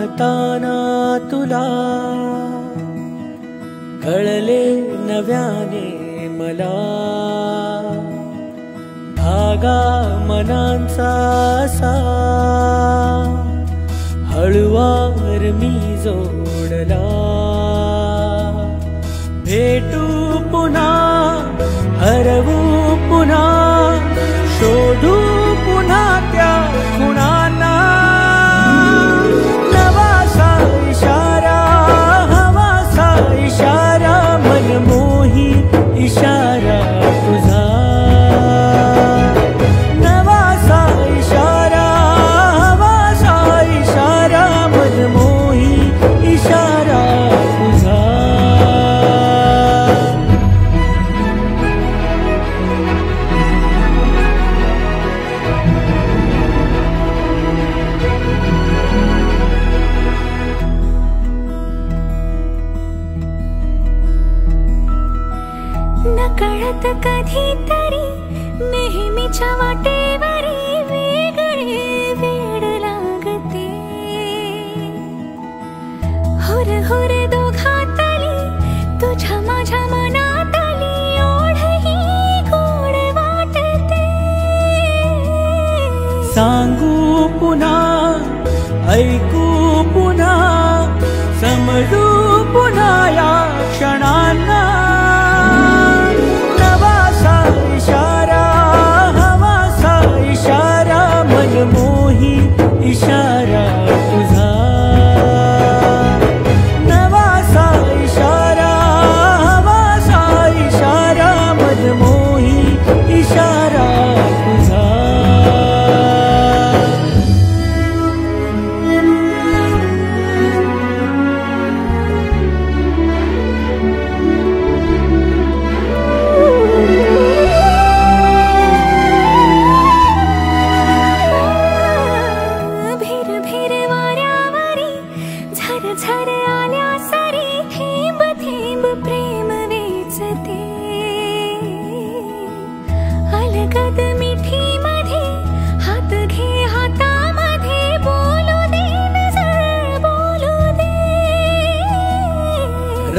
पाहताना तुला कळले नव्याने मला, धागा मनांचा असा हळुवार मी जोडला। भेटू पुन्हा, हरवू पुन्हा, शोधू पुन्हा त्या खुणांना। नवासा इशारा, हवासा इशारा, मनमोही इशारा तुझा। नवासा इशारा, हवासा इशारा, मनमोही इशारा तुझा। नकळत कधीतरी नेहमीच्या वाटेवरी वेगळे वेड लागते। हुर हुर दोघातली तुझ्या माझ्या मनातली ओढ ही गोड वाटते। सांगू पुन्हा, ऐकू पुन्हा, समजू पुन्हा या क्षणांना। नवासा इशारा, हवासा इशारा, मनमोही इशारा तुझा। नवासा इशारा, हवासा इशारा, मनमोही इशारा तुझा। झर आल्या सरी, थेंब थेंब प्रेम वेचते। अलगद मिठी मध्ये हात घे हातामध्ये, बोलू दे नजर बोलू दे।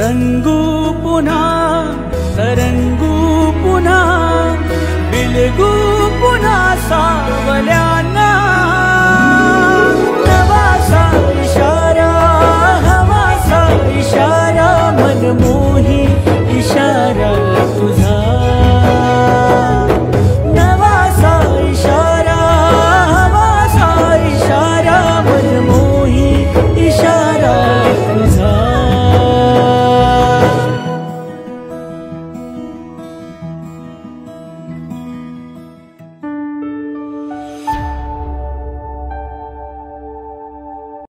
रंगू पुन्हा, तरंगू पुन्हा, बिलगू पुन्हा सावल्यांना। नवासा इशारा, हवासा इशारा, मनमोही इशारा